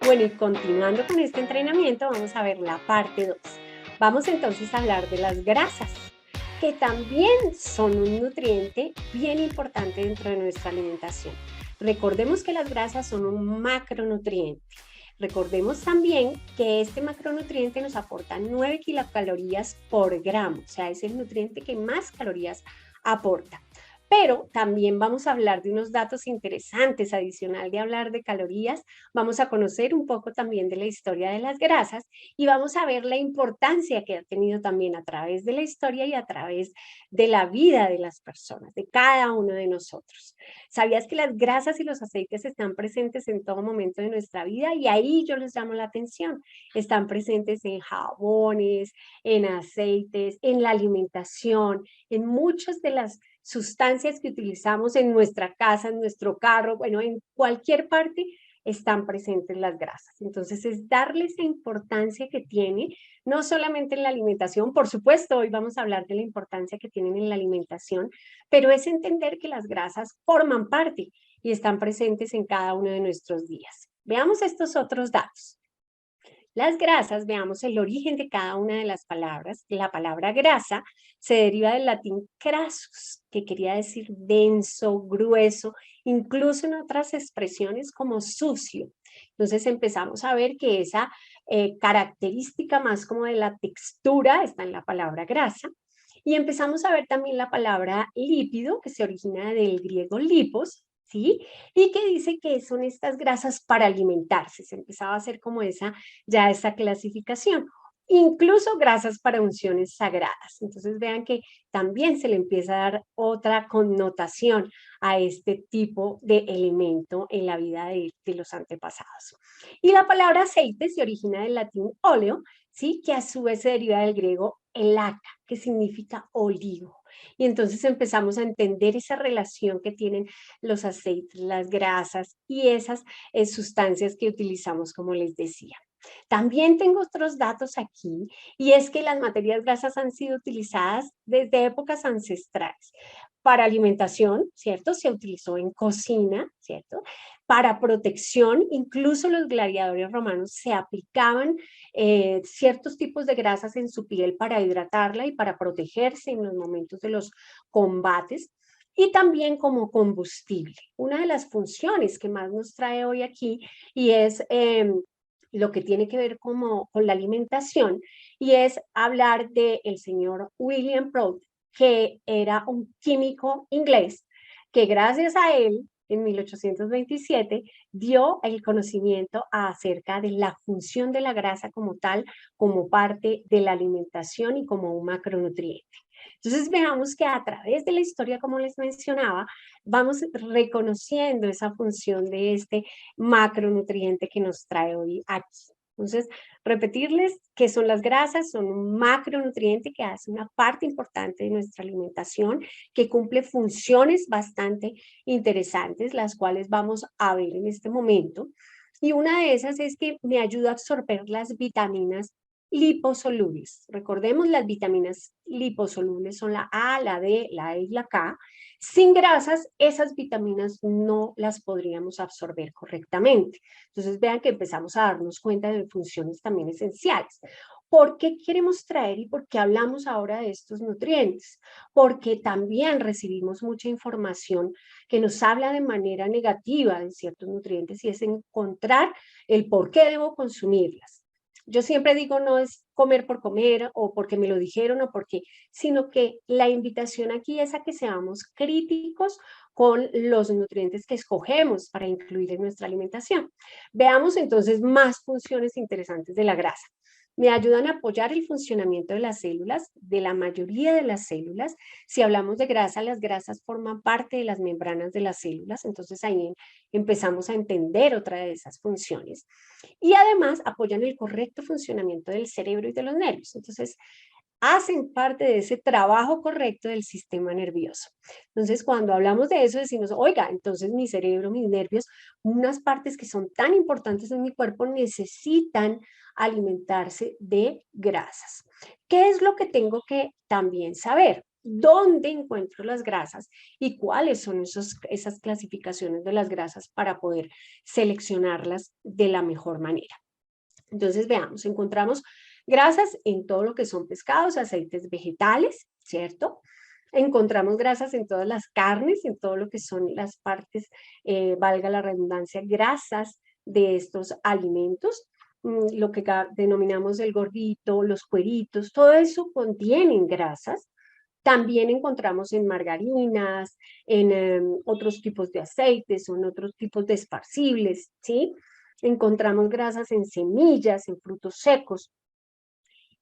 Bueno, y continuando con este entrenamiento, vamos a ver la parte 2. Vamos entonces a hablar de las grasas, que también son un nutriente bien importante dentro de nuestra alimentación. Recordemos que las grasas son un macronutriente. Recordemos también que este macronutriente nos aporta 9 kilocalorías por gramo, o sea, es el nutriente que más calorías aporta. Pero también vamos a hablar de unos datos interesantes, adicional de hablar de calorías, vamos a conocer un poco también de la historia de las grasas y vamos a ver la importancia que ha tenido también a través de la historia y a través de la vida de las personas, de cada uno de nosotros. ¿Sabías que las grasas y los aceites están presentes en todo momento de nuestra vida? Y ahí yo les llamo la atención. Están presentes en jabones, en aceites, en la alimentación, en muchas de las sustancias que utilizamos en nuestra casa, en nuestro carro, bueno, en cualquier parte están presentes las grasas. Entonces es darle esa importancia que tiene, no solamente en la alimentación, por supuesto, hoy vamos a hablar de la importancia que tienen en la alimentación, pero es entender que las grasas forman parte y están presentes en cada uno de nuestros días. Veamos estos otros datos. Las grasas, veamos el origen de cada una de las palabras. La palabra grasa se deriva del latín crassus, que quería decir denso, grueso, incluso en otras expresiones como sucio. Entonces empezamos a ver que esa característica más como de la textura está en la palabra grasa. Y empezamos a ver también la palabra lípido, que se origina del griego lipos, ¿sí? Y que dice que son estas grasas para alimentarse. Se empezaba a hacer como esa clasificación. Incluso grasas para unciones sagradas. Entonces vean que también se le empieza a dar otra connotación a este tipo de elemento en la vida de los antepasados. Y la palabra aceite se origina del latín óleo, ¿sí? Que a su vez se deriva del griego elaca, que significa olivo. Y entonces empezamos a entender esa relación que tienen los aceites, las grasas y esas sustancias que utilizamos, como les decía. También tengo otros datos aquí, y es que las materias grasas han sido utilizadas desde épocas ancestrales. Para alimentación, ¿cierto? Se utilizó en cocina, ¿cierto? Para protección, incluso los gladiadores romanos se aplicaban ciertos tipos de grasas en su piel para hidratarla y para protegerse en los momentos de los combates. Y también como combustible. Una de las funciones que más nos trae hoy aquí y es lo que tiene que ver con la alimentación, y es hablar del señor William Prout, que era un químico inglés, que gracias a él, en 1827, dio el conocimiento acerca de la función de la grasa como tal, como parte de la alimentación y como un macronutriente. Entonces veamos que a través de la historia, como les mencionaba, vamos reconociendo esa función de este macronutriente que nos trae hoy aquí. Entonces, repetirles que son las grasas, son un macronutriente que hace una parte importante de nuestra alimentación, que cumple funciones bastante interesantes, las cuales vamos a ver en este momento. Y una de esas es que me ayuda a absorber las vitaminas liposolubles. Recordemos, las vitaminas liposolubles son la A, la D, la E y la K. Sin grasas, esas vitaminas no las podríamos absorber correctamente. Entonces, vean que empezamos a darnos cuenta de funciones también esenciales. ¿Por qué queremos traer y por qué hablamos ahora de estos nutrientes? Porque también recibimos mucha información que nos habla de manera negativa de ciertos nutrientes y es encontrar el por qué debo consumirlas. Yo siempre digo, no es comer por comer o porque me lo dijeron o porque, sino que la invitación aquí es a que seamos críticos con los nutrientes que escogemos para incluir en nuestra alimentación. Veamos entonces más funciones interesantes de la grasa. Me ayudan a apoyar el funcionamiento de las células, de la mayoría de las células. Si hablamos de grasa, las grasas forman parte de las membranas de las células, entonces ahí empezamos a entender otra de esas funciones. Y además apoyan el correcto funcionamiento del cerebro y de los nervios. Entonces, hacen parte de ese trabajo correcto del sistema nervioso. Entonces, cuando hablamos de eso, decimos, oiga, entonces mi cerebro, mis nervios, unas partes que son tan importantes en mi cuerpo necesitan alimentarse de grasas. ¿Qué es lo que tengo que también saber? dónde encuentro las grasas y cuáles son esas clasificaciones de las grasas para poder seleccionarlas de la mejor manera. Entonces, veamos, encontramos grasas en todo lo que son pescados, aceites vegetales, ¿cierto? Encontramos grasas en todas las carnes, en todo lo que son las partes, valga la redundancia, grasas de estos alimentos, lo que denominamos el gordito, los cueritos, todo eso contienen grasas. También encontramos en margarinas, en otros tipos de aceites o en otros tipos de esparcibles, ¿sí? Encontramos grasas en semillas, en frutos secos.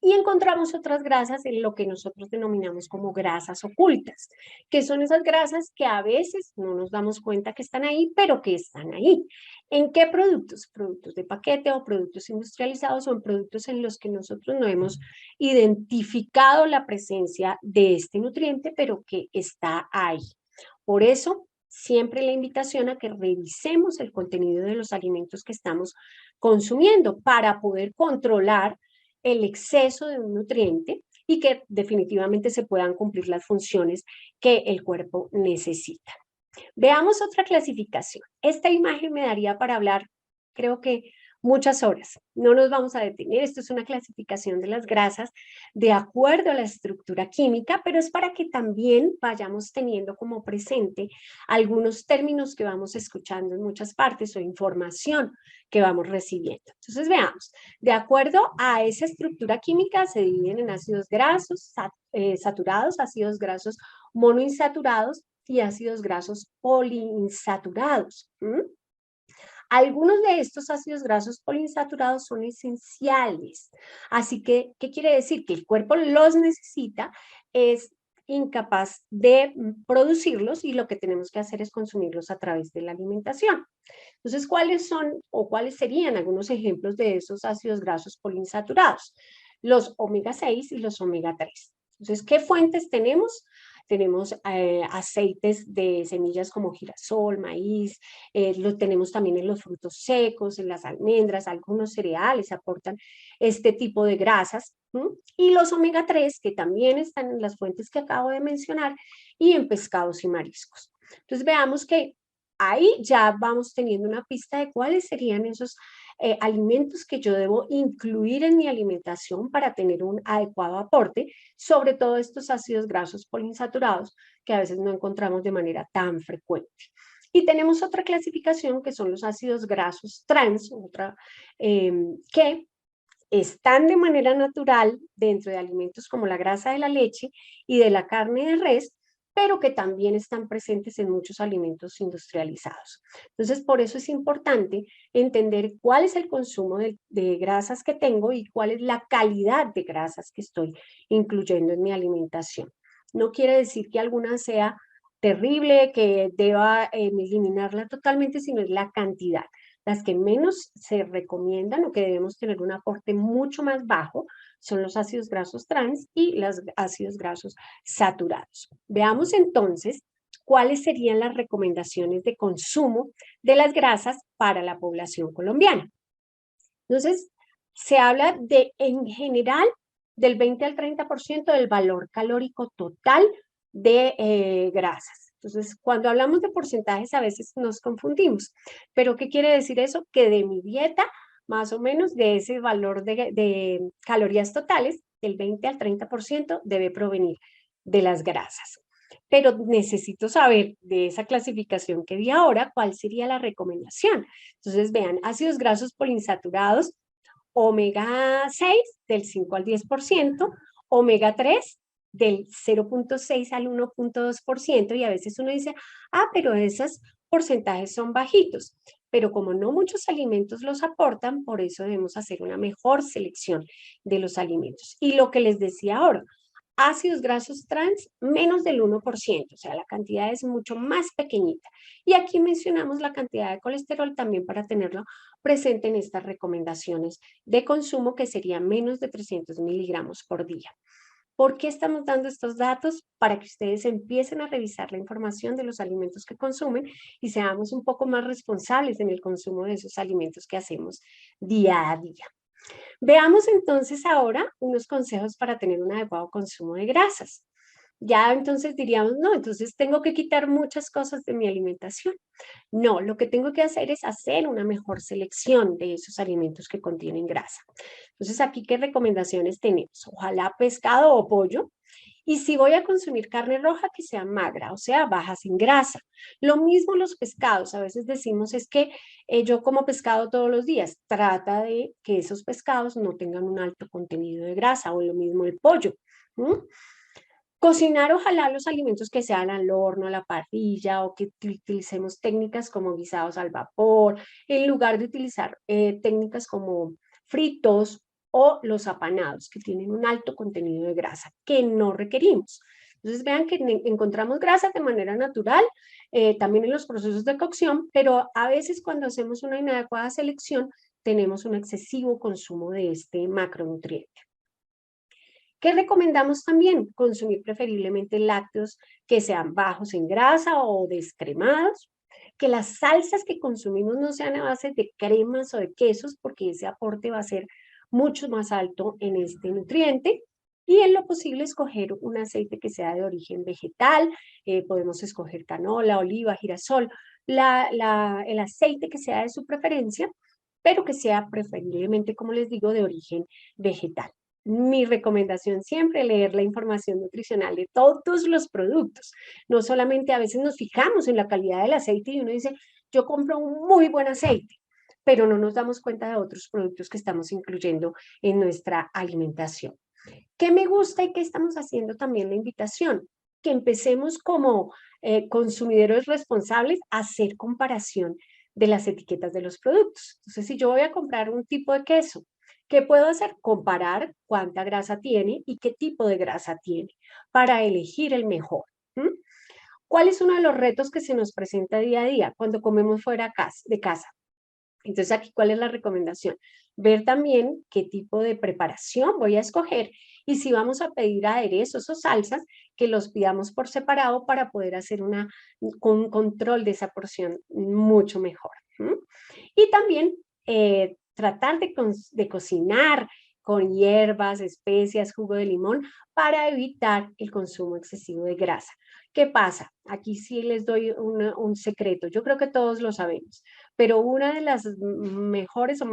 Y encontramos otras grasas en lo que nosotros denominamos como grasas ocultas, que son esas grasas que a veces no nos damos cuenta que están ahí, pero que están ahí. ¿En qué productos? Productos de paquete o productos industrializados o en productos en los que nosotros no hemos identificado la presencia de este nutriente, pero que está ahí. Por eso, siempre la invitación a que revisemos el contenido de los alimentos que estamos consumiendo para poder controlar el exceso de un nutriente y que definitivamente se puedan cumplir las funciones que el cuerpo necesita. Veamos otra clasificación. Esta imagen me daría para hablar, creo que muchas horas. No nos vamos a detener. Esto es una clasificación de las grasas de acuerdo a la estructura química, pero es para que también vayamos teniendo como presente algunos términos que vamos escuchando en muchas partes o información que vamos recibiendo. Entonces veamos, de acuerdo a esa estructura química se dividen en ácidos grasos saturados, ácidos grasos monoinsaturados y ácidos grasos poliinsaturados. Algunos de estos ácidos grasos poliinsaturados son esenciales. Así que, ¿qué quiere decir? Que el cuerpo los necesita, es incapaz de producirlos y lo que tenemos que hacer es consumirlos a través de la alimentación. Entonces, ¿cuáles son o cuáles serían algunos ejemplos de esos ácidos grasos poliinsaturados? Los omega 6 y los omega 3. Entonces, ¿qué fuentes tenemos? Tenemos aceites de semillas como girasol, maíz, lo tenemos también en los frutos secos, en las almendras, algunos cereales aportan este tipo de grasas, y los omega 3 que también están en las fuentes que acabo de mencionar y en pescados y mariscos. Entonces veamos que ahí ya vamos teniendo una pista de cuáles serían esos alimentos que yo debo incluir en mi alimentación para tener un adecuado aporte, sobre todo estos ácidos grasos poliinsaturados que a veces no encontramos de manera tan frecuente. Y tenemos otra clasificación que son los ácidos grasos trans, que están de manera natural dentro de alimentos como la grasa de la leche y de la carne de res, pero que también están presentes en muchos alimentos industrializados. Entonces, por eso es importante entender cuál es el consumo de grasas que tengo y cuál es la calidad de grasas que estoy incluyendo en mi alimentación. No quiere decir que alguna sea terrible, que deba eliminarla totalmente, sino es la cantidad. Las que menos se recomiendan o que debemos tener un aporte mucho más bajo son los ácidos grasos trans y los ácidos grasos saturados. Veamos entonces cuáles serían las recomendaciones de consumo de las grasas para la población colombiana. Entonces, se habla de, en general, del 20 al 30% del valor calórico total de grasas. Entonces, cuando hablamos de porcentajes a veces nos confundimos, pero ¿qué quiere decir eso? Que de mi dieta, más o menos de ese valor de calorías totales, del 20 al 30% debe provenir de las grasas. Pero necesito saber de esa clasificación que di ahora, cuál sería la recomendación. Entonces, vean, ácidos grasos poliinsaturados, omega 6 del 5 al 10%, omega 3 del 0.6 al 1.2%, y a veces uno dice, pero esos porcentajes son bajitos, pero como no muchos alimentos los aportan, por eso debemos hacer una mejor selección de los alimentos. Y lo que les decía ahora, ácidos grasos trans menos del 1%, o sea, la cantidad es mucho más pequeñita. Y aquí mencionamos la cantidad de colesterol también para tenerlo presente en estas recomendaciones de consumo, que sería menos de 300 miligramos por día. ¿Por qué estamos dando estos datos? Para que ustedes empiecen a revisar la información de los alimentos que consumen y seamos un poco más responsables en el consumo de esos alimentos que hacemos día a día. Veamos entonces ahora unos consejos para tener un adecuado consumo de grasas. ya entonces diríamos, no, entonces tengo que quitar muchas cosas de mi alimentación. No, lo que tengo que hacer es hacer una mejor selección de esos alimentos que contienen grasa. Entonces, aquí, ¿qué recomendaciones tenemos? Ojalá pescado o pollo. Y si voy a consumir carne roja, que sea magra, o sea, bajas en grasa. Lo mismo los pescados. A veces decimos es que yo como pescado todos los días. Trata de que esos pescados no tengan un alto contenido de grasa, o lo mismo el pollo. ¿Mm? Cocinar, ojalá los alimentos que sean al horno, a la parrilla, o que utilicemos técnicas como guisados al vapor, en lugar de utilizar técnicas como fritos o los apanados, que tienen un alto contenido de grasa, que no requerimos. Entonces vean que encontramos grasa de manera natural, también en los procesos de cocción, pero a veces cuando hacemos una inadecuada selección, tenemos un excesivo consumo de este macronutriente. ¿Qué recomendamos también? Consumir preferiblemente lácteos que sean bajos en grasa o descremados, que las salsas que consumimos no sean a base de cremas o de quesos, porque ese aporte va a ser mucho más alto en este nutriente. Y en lo posible escoger un aceite que sea de origen vegetal, podemos escoger canola, oliva, girasol, el aceite que sea de su preferencia, pero que sea preferiblemente, como les digo, de origen vegetal. Mi recomendación siempre, leer la información nutricional de todos los productos. No solamente a veces nos fijamos en la calidad del aceite y uno dice, yo compro un muy buen aceite, pero no nos damos cuenta de otros productos que estamos incluyendo en nuestra alimentación. ¿Qué me gusta y qué estamos haciendo también la invitación? Que empecemos como consumidores responsables a hacer comparación de las etiquetas de los productos. Entonces, si yo voy a comprar un tipo de queso, ¿qué puedo hacer? Comparar cuánta grasa tiene y qué tipo de grasa tiene para elegir el mejor. ¿Mm? ¿Cuál es uno de los retos que se nos presenta día a día cuando comemos fuera de casa? Entonces, aquí, ¿cuál es la recomendación? Ver también qué tipo de preparación voy a escoger y si vamos a pedir aderezos o salsas, que los pidamos por separado para poder hacer un control de esa porción mucho mejor. ¿Mm? Y también tratar de cocinar con hierbas, especias, jugo de limón para evitar el consumo excesivo de grasa. ¿Qué pasa? Aquí sí les doy un secreto. Yo creo que todos lo sabemos, pero una de las mejores o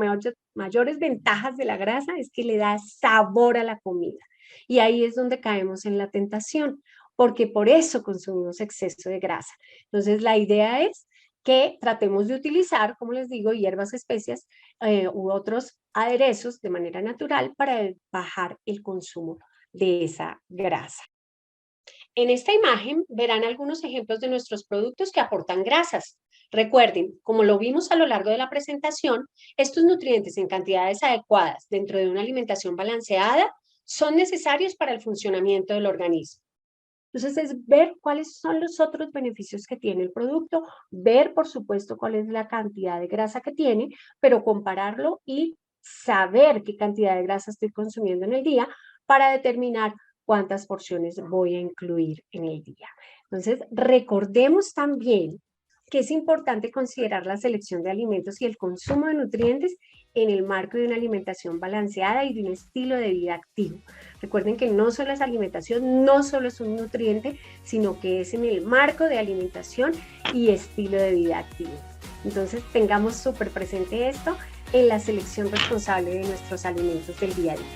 mayores ventajas de la grasa es que le da sabor a la comida. Y ahí es donde caemos en la tentación, porque por eso consumimos exceso de grasa. Entonces, la idea es que tratemos de utilizar, como les digo, hierbas, especias u otros aderezos de manera natural para bajar el consumo de esa grasa. En esta imagen verán algunos ejemplos de nuestros productos que aportan grasas. Recuerden, como lo vimos a lo largo de la presentación, estos nutrientes en cantidades adecuadas dentro de una alimentación balanceada son necesarios para el funcionamiento del organismo. Entonces, es ver cuáles son los otros beneficios que tiene el producto, ver, por supuesto, cuál es la cantidad de grasa que tiene, pero compararlo y saber qué cantidad de grasa estoy consumiendo en el día para determinar cuántas porciones voy a incluir en el día. Entonces, recordemos también que es importante considerar la selección de alimentos y el consumo de nutrientes en el marco de una alimentación balanceada y de un estilo de vida activo. Recuerden que no solo es alimentación, no solo es un nutriente, sino que es en el marco de alimentación y estilo de vida activo. Entonces, tengamos súper presente esto en la selección responsable de nuestros alimentos del día a día.